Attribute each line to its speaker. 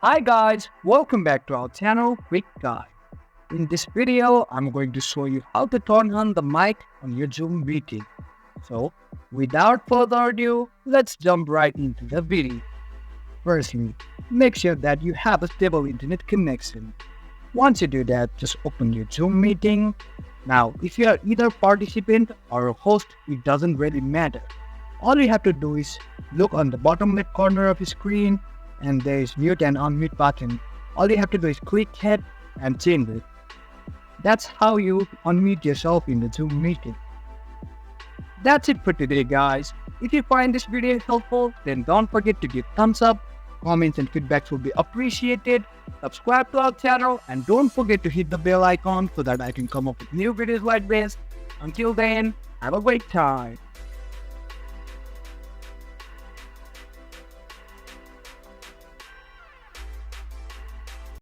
Speaker 1: Hi guys, welcome back to our channel Quick Guide. In this video, I'm going to show you how to turn on the mic on your Zoom meeting. So, without further ado, let's jump right into the video. Firstly, make sure that you have a stable internet connection. Once you do that, just open your Zoom meeting. Now, if you are either participant or a host, it doesn't really matter. All you have to do is look on the bottom left corner of your screen and there is mute and unmute button. All you have to do is click it and change it. That's how you unmute yourself in the Zoom meeting. That's it for today guys. If you find this video helpful, then don't forget to give thumbs up. Comments and feedbacks will be appreciated. Subscribe to our channel and don't forget to hit the bell icon so that I can come up with new videos like this. Until then, have a great time.